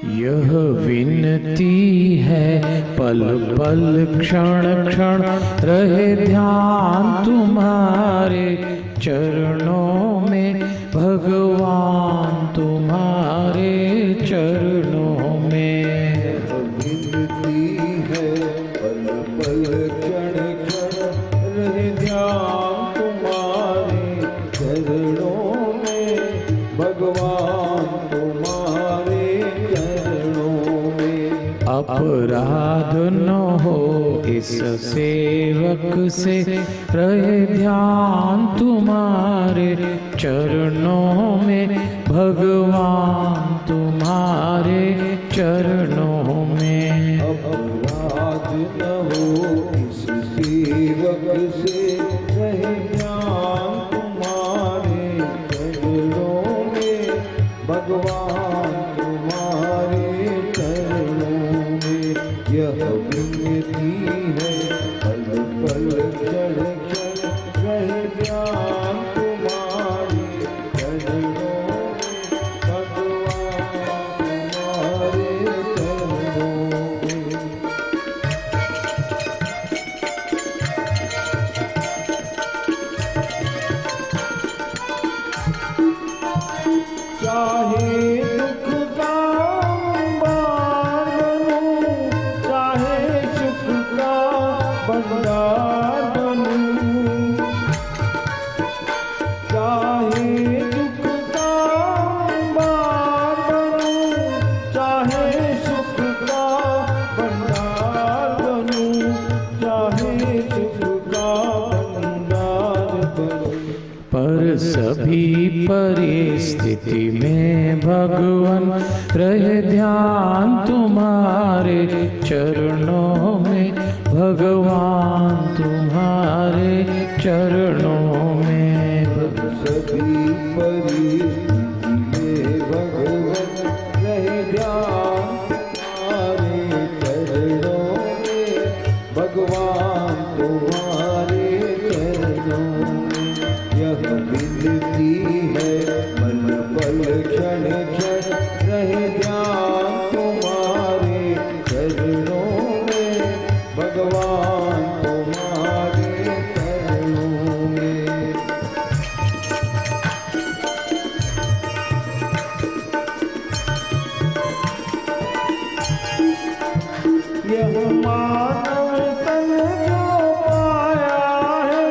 यह विनती है पल पल क्षण क्षण रहे ध्यान तुम्हारे चरणों में भगवान तुम्हारे चरणों में। विनती है पल पल क्षण क्षण रहे ध्यान तुम्हारे चरणों में भगवान तुम्हारे चरणों में। अपराध न हो इस सेवक से रहे ध्यान तुम्हारे चरणों में भगवान तुम्हारे चरणों में। अपराध न हो इस सेवक से रहे ध्यान तुम्हारे चरणों में भगवान तुम्हारे चरणों में। यह विनती है पल पल क्षण क्षण रहे ध्यान तुम्हारे चरणों में भगवान तुम्हारे चरणों में। चाहे दुख का अंबार बनूं, चाहे सुख का भंडार बनूं, चाहे दुख का अंबार बनूं, चाहे सुख का भंडार बनूं, चाहे सुख का भंडार बनूं। पर सभी परिस्थिति में भगवान रहे ध्यान तुम्हारे चरणों में भगवान तुम्हारे चरणों में। सभी परिस्थिति में भगवान रहे ध्यान तुम्हारे चरणों में भगवान तुम्हारे चरणों में। यह विनती है पल पल क्षण क्षण रहे ध्यान तुम्हारे चरणों में भगवान तुम्हारे चरणों में। यह मानव तन जो पाया है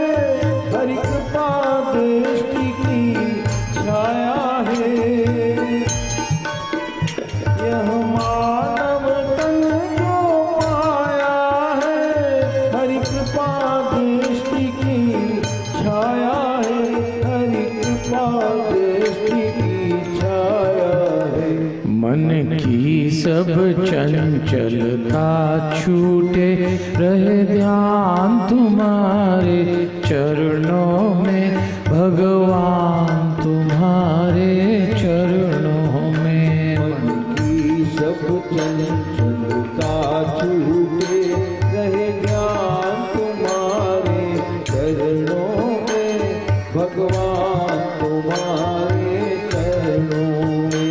हरि कृपा दृष्टि की छाया है। यह मानव तन जो पाया है हरि कृपा दृष्टि की छाया है। हरि कृपा दृष्टि की छाया है। मन की सब चंचलता छूटे रहे ध्यान तुम्हारे चरणों में भगवान तुम्हारे चरणों में। मन की सब चंचलता छूटे रहे ध्यान तुम्हारे चरणों में भगवान तुम्हारे चरणों में।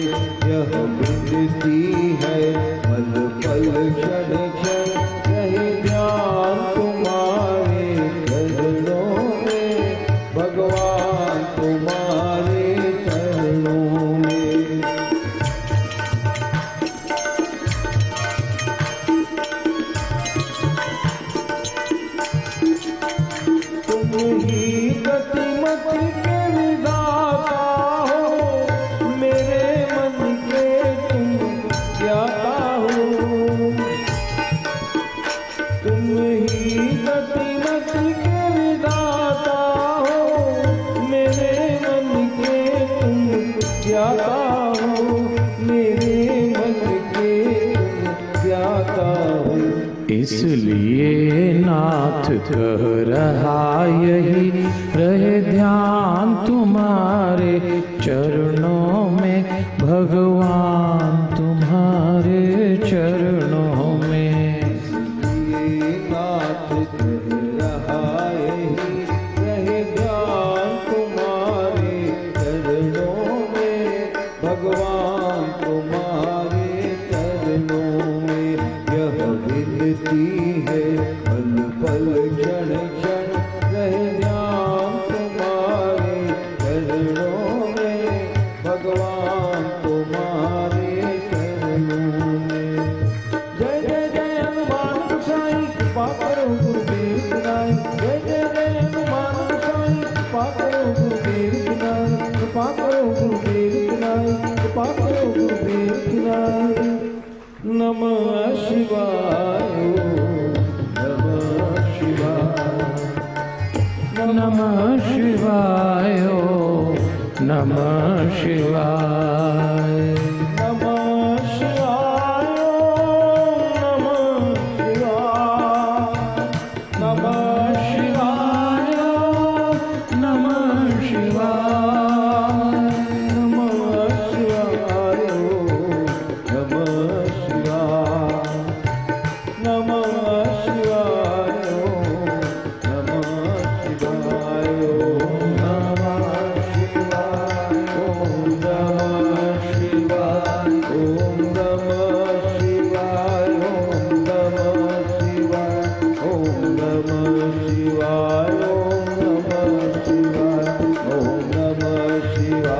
यह विनती है पल पल क्षण क्षण रहे ध्यान तुम्हारे चरणों में भगवान तुम्हारे चरणों में। तुम ही गतिमति के विधाता हो, मेरे मन के तुम ज्ञाता हो। तुम ही गतिमति के विधाता हो, मेरे मन के तुम ज्ञाता हो। मेरे मन के तुम ज्ञाता हो। इसलिए नाथ कह रहा यही रहे ध्यान तुम्हारे चरणों में भगवान तुम्हारे चरणों में। ये नाथ कह रहा यही रहे ध्यान तुम्हारे चरणों में भगवान तुम्हारे नमः शिवाय, ओम नमः शिवाय, ओम नमः शिवाय, ओम नमः शिवाय, ओम नमः शिवाय, ओम नमः शिवाय।